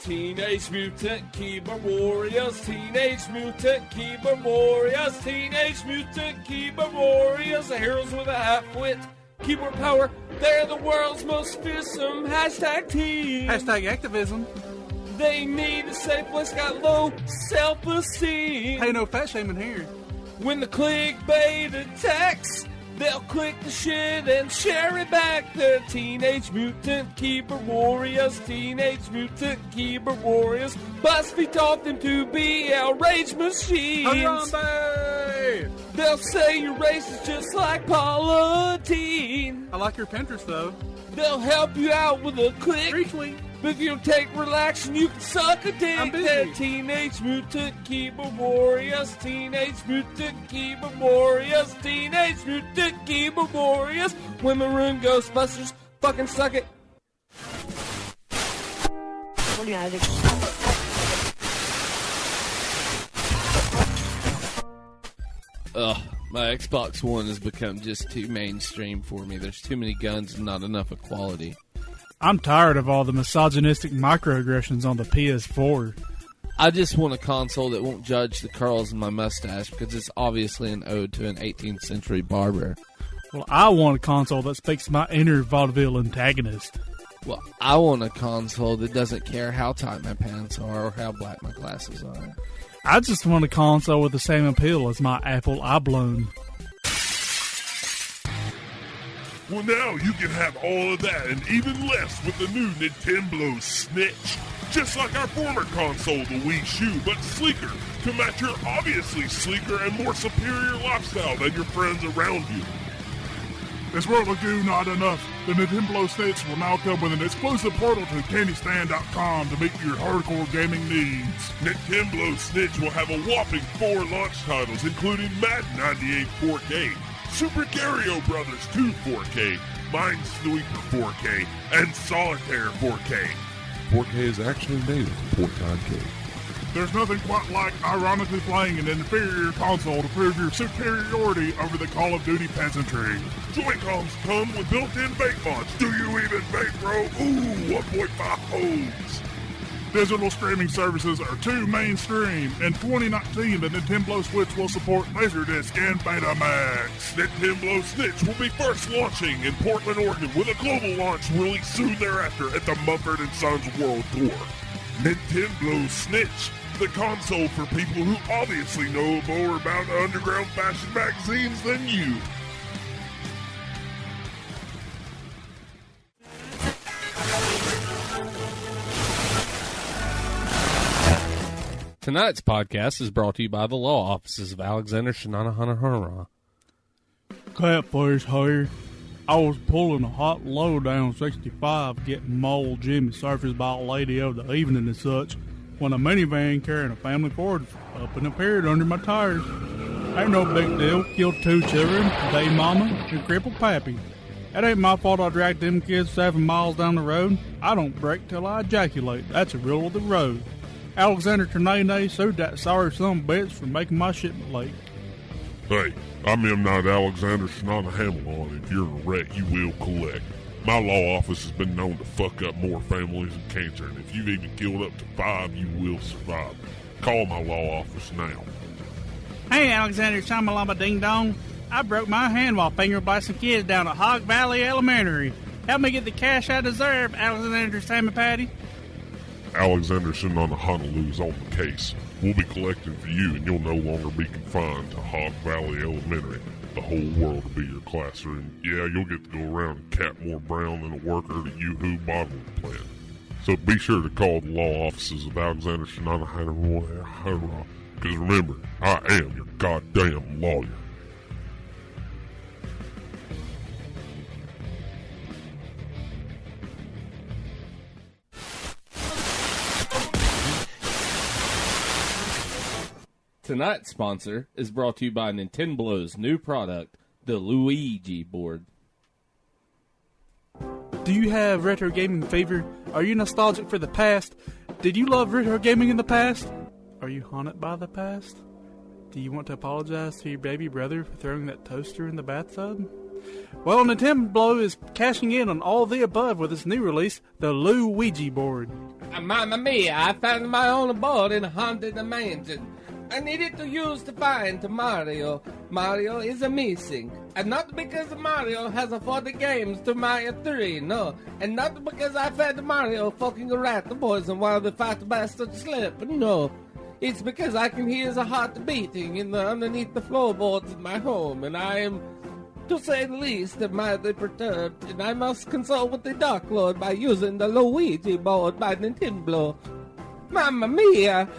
Teenage Mutant Keyboard Warriors, Teenage Mutant Keyboard Warriors, Teenage Mutant Keyboard Warriors, the heroes with a half-wit keyboard power. They're the world's most fearsome hashtag team. Hashtag activism. They need a safe place, got low self-esteem. Hey, no fat shaming here. When the clickbait attacks, they'll click the shit and share it back. They're Teenage Mutant Keyboard Warriors, Teenage Mutant Keyboard Warriors. BuzzFeed taught them to be outrage machines. Harambe! They'll say you're racist just like Paula Teen. I like your Pinterest, though. They'll help you out with a click. Retweet. But if you don't take relaxation, you can suck a dick. I'm busy. They're Teenage Mutant Keyboard Warriors, Teenage Mutant Keyboard Warriors, Teenage Mutant Keyboard Warriors. When Maroon Ghostbusters fucking suck it. Ugh, my Xbox One has become just too mainstream for me. There's too many guns and not enough equality. I'm tired of all the misogynistic microaggressions on the PS4. I just want a console that won't judge the curls in my mustache because it's obviously an ode to an 18th century barber. Well, I want a console that speaks my inner vaudeville antagonist. Well, I want a console that doesn't care how tight my pants are or how black my glasses are. I just want a console with the same appeal as my Apple iBlown. Well, now you can have all of that and even less with the new Nintendo Snitch. Just like our former console, the Wii U, but sleeker to match your obviously sleeker and more superior lifestyle than your friends around you. As world of goo not enough, the Nintendo Snitch will now come with an exclusive portal to CandyStand.com to meet your hardcore gaming needs. Nintendo Snitch will have a whopping 4 launch titles, including Madden 98 4K, Super Mario Brothers 2 4K, Minesweeper 4K, and Solitaire 4K. 4K is actually made of Porton K. There's nothing quite like ironically playing an inferior console to prove your superiority over the Call of Duty peasantry. Joy-Cons come with built-in bake mods. Do you even bake, bro? Ooh, 1.5 ohms. Digital streaming services are too mainstream. In 2019, the Nintendo Switch will support Laserdisc and Betamax. Nintendo Snitch will be first launching in Portland, Oregon, with a global launch released soon thereafter at the Mumford & Sons World Tour. Nintendo Snitch, the console for people who obviously know more about underground fashion magazines than you. Tonight's podcast is brought to you by the law offices of Alexander Shananahana. Catfish here. I was pulling a hot load down 65 getting mauled Jimmy surfaced by a lady of the evening and such when a minivan carrying a family Ford up and appeared under my tires. Ain't no big deal. Killed 2 children, day mama, and crippled pappy. It ain't my fault I dragged them kids 7 miles down the road. I don't brake till I ejaculate. That's a rule of the road. Alexander Ternay sued that sorry son of a bitch for making my shipment late. Hey, I'm M. Night Alexander Shanana Hamilton. If you're in a wreck, you will collect. My law office has been known to fuck up more families than cancer, and if you've even killed up to 5, you will survive. Call my law office now. Hey, Alexander Shamalama Ding Dong. I broke my hand while finger blasting kids down at Hog Valley Elementary. Help me get the cash I deserve, Alexander Sammy Patty. Alexander Shanana Honolulu is on the case. We'll be collecting for you, and you'll no longer be confined to Hog Valley Elementary. The whole world will be your classroom. Yeah, you'll get to go around and cap more brown than a worker at a Yoo-Hoo bottling plant. So be sure to call the law offices of Alexander Shanana Honolulu, because remember, I am your goddamn lawyer. Tonight's sponsor is brought to you by Nintendo's new product, the Luigi board. Do you have retro gaming fever? Are you nostalgic for the past? Did you love retro gaming in the past? Are you haunted by the past? Do you want to apologize to your baby brother for throwing that toaster in the bathtub? Well, Nintendo is cashing in on all the above with its new release, the Luigi board. Mamma mia, I found my own board in a haunted mansion. I needed to use to find Mario. Mario is missing. And not because Mario has 40 games to my 3, no. And not because I fed Mario fucking rat poison while the fat bastard slept, no. It's because I can hear the heart beating underneath the floorboards of my home, and I am, to say the least, mildly perturbed, and I must consult with the Dark Lord by using the Luigi board by Nintendo. Mamma mia!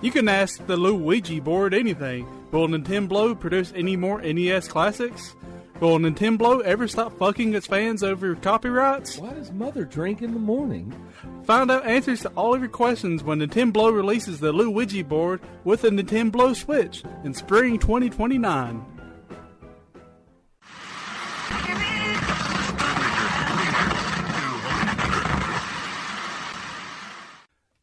You can ask the Luigi board anything. Will Nintendo produce any more NES classics? Will Nintendo ever stop fucking its fans over copyrights? Why does Mother drink in the morning? Find out answers to all of your questions when Nintendo releases the Luigi board with the Nintendo Switch in spring 2029.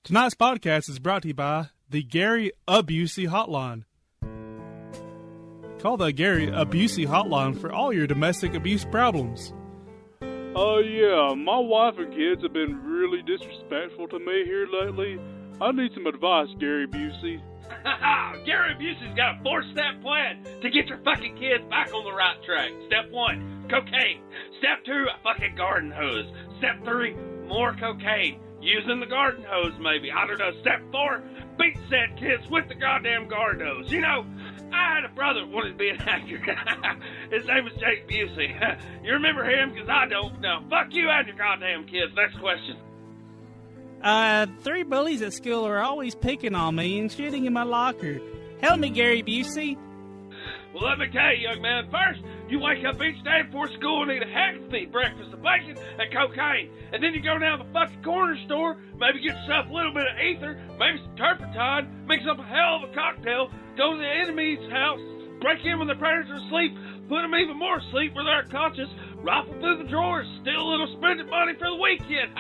Tonight's podcast is brought to you by the Gary Abusey Hotline. Call the Gary Abusey Hotline for all your domestic abuse problems. Yeah, my wife and kids have been really disrespectful to me here lately. I need some advice, Gary Busey. Gary Busey's got a 4-step plan to get your fucking kids back on the right track. Step 1, cocaine. Step 2, a fucking garden hose. Step 3, more cocaine. using the garden hose, maybe. I don't know. Step 4, beat said kids with the goddamn garden hose. You know, I had a brother that wanted to be an actor. His name was Jake Busey. You remember him? Because I don't. No. Fuck you and your goddamn kids. Next question. 3 bullies at school are always picking on me and shitting in my locker. Help me, Gary Busey. Well, let me tell you, young man. First, you wake up each day before school and eat a healthy breakfast of bacon and cocaine. And then you go down to the fucking corner store, maybe get yourself a little bit of ether, maybe some turpentine, mix up a hell of a cocktail, go to the enemy's house, break in when their parents are asleep, put them even more asleep where they're unconscious, rifle through the drawers, steal a little spending money for the weekend.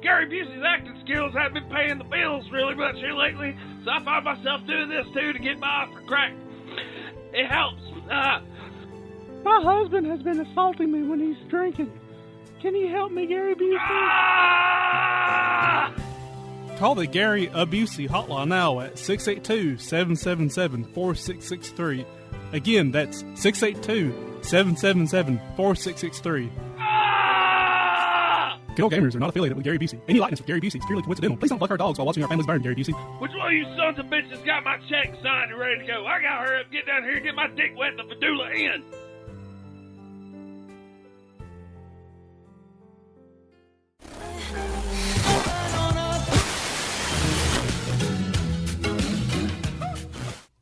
Gary Busey's acting skills haven't been paying the bills really much here lately, so I find myself doing this too to get by for crack. It helps. My husband has been assaulting me when he's drinking. Can you help me, Gary Busey? Call the Gary Busey hotline now at 682-777-4663. Again, that's 682-777-4663. Good Ole Gamers are not affiliated with Gary Busey. Any likeness with Gary Busey is purely coincidental. Please don't fuck our dogs while watching our families burn, Gary Busey. Which one of you sons of bitches got my check signed and ready to go? I gotta hurry up, get down here and get my dick wet in the Fedula Inn.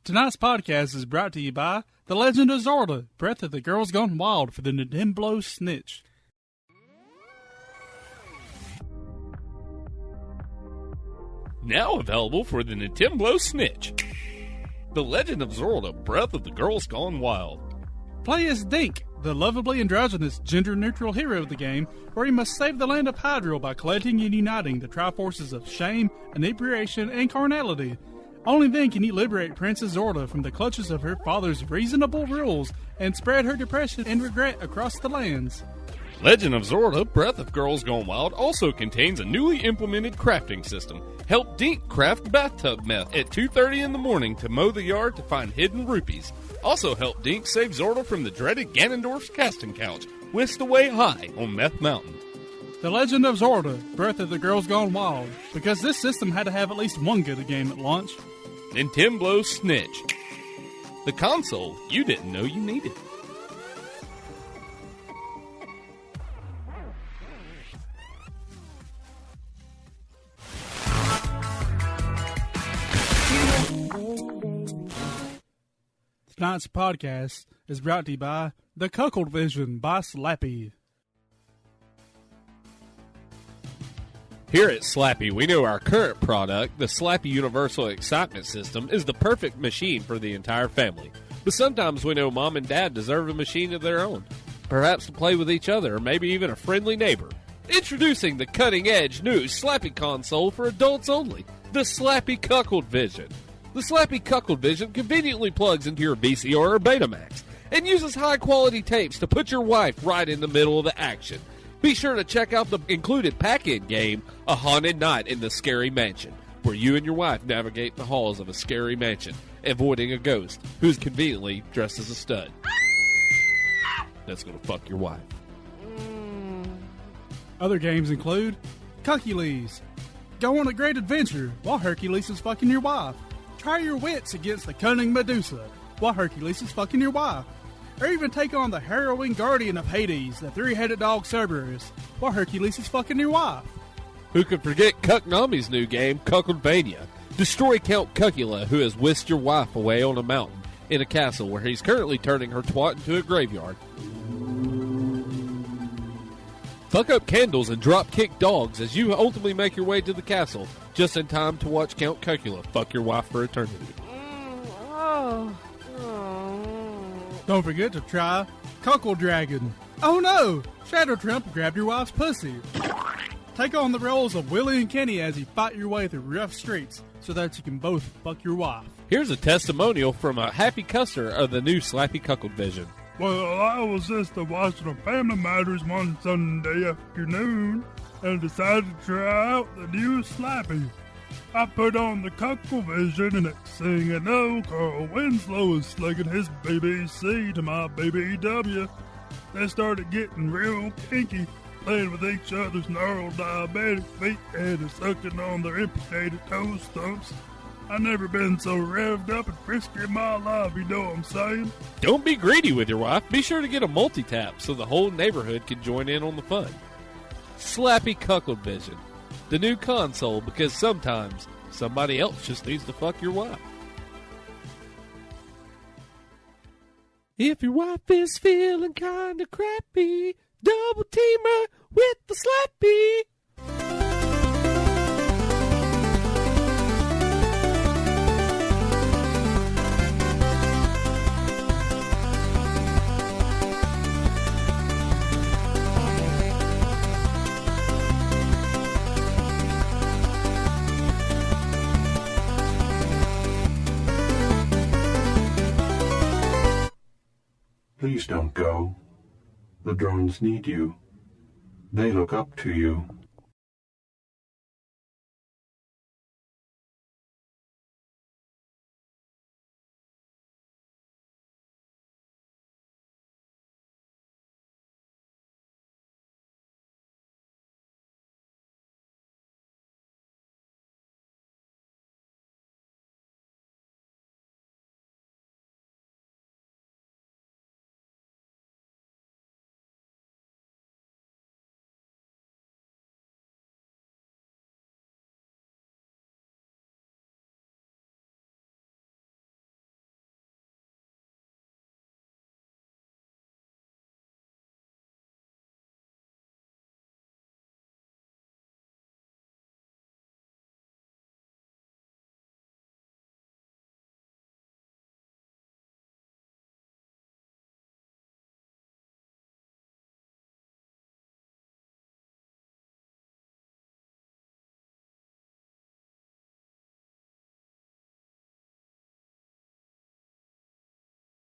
Tonight's podcast is brought to you by The Legend of Zelda, Breath of the Girls Gone Wild for the Nintendo Snitch. Now available for the Nintendo Snitch. The Legend of Zelda, Breath of the Girls Gone Wild. Play as Dink, the lovably androgynous, gender-neutral hero of the game, where he must save the land of Hyrule by collecting and uniting the Triforces of shame, inebriation, and carnality. Only then can he liberate Princess Zelda from the clutches of her father's reasonable rules and spread her depression and regret across the lands. Legend of Zelda, Breath of Girls Gone Wild also contains a newly implemented crafting system. Help Dink craft bathtub meth at 2:30 in the morning to mow the yard to find hidden rupees. Also help Dink save Zelda from the dreaded Ganondorf's casting couch, whisked away high on Meth Mountain. The Legend of Zelda, Breath of the Girls Gone Wild, because this system had to have at least one good game at launch. Nintendo Snitch. The console you didn't know you needed. Tonight's podcast is brought to you by The Cuckold Vision by Slappy. Here at Slappy, we know our current product, the Slappy Universal Excitement System, is the perfect machine for the entire family. But sometimes we know mom and dad deserve a machine of their own, perhaps to play with each other or maybe even a friendly neighbor. Introducing the cutting-edge new Slappy console for adults only, the Slappy Cuckold Vision. The Slappy Cuckold Vision conveniently plugs into your VCR or Betamax and uses high-quality tapes to put your wife right in the middle of the action. Be sure to check out the included pack-in game, A Haunted Night in the Scary Mansion, where you and your wife navigate the halls of a scary mansion, avoiding a ghost who's conveniently dressed as a stud. That's going to fuck your wife. Other games include Cuckules. Go on a great adventure while Hercules is fucking your wife. Try your wits against the cunning Medusa while Hercules is fucking your wife. Or even take on the harrowing guardian of Hades, the three-headed dog Cerberus, while Hercules is fucking your wife. Who could forget Cucknami's new game, Cuckoldvania? Destroy Count Cuckula, who has whisked your wife away on a mountain in a castle where he's currently turning her twat into a graveyard. Fuck up candles and drop-kick dogs as you ultimately make your way to the castle, just in time to watch Count Cuckula fuck your wife for eternity. Don't forget to try Cuckold Dragon. Oh no! Shadow Trump grabbed your wife's pussy. Take on the roles of Willie and Kenny as you fight your way through rough streets so that you can both fuck your wife. Here's a testimonial from a happy customer of the new Slappy Cuckold Vision. Well, I was just watching a Family Matters one Sunday afternoon and decided to try out the new Slappy. I put on the Cuckold Vision and next thing you know, Carl Winslow is slinging his BBC to my BBW. They started getting real kinky. playing with each other's gnarled diabetic feet and sucking on their amputated toe stumps. I never been so revved up and frisky in my life, you know what I'm saying? Don't be greedy with your wife. Be sure to get a multi-tap so the whole neighborhood can join in on the fun. Slappy Cuckold Vision, the new console, because sometimes somebody else just needs to fuck your wife. If your wife is feeling kinda crappy, double team her with the slappy. Please don't go. The drones need you. They look up to you.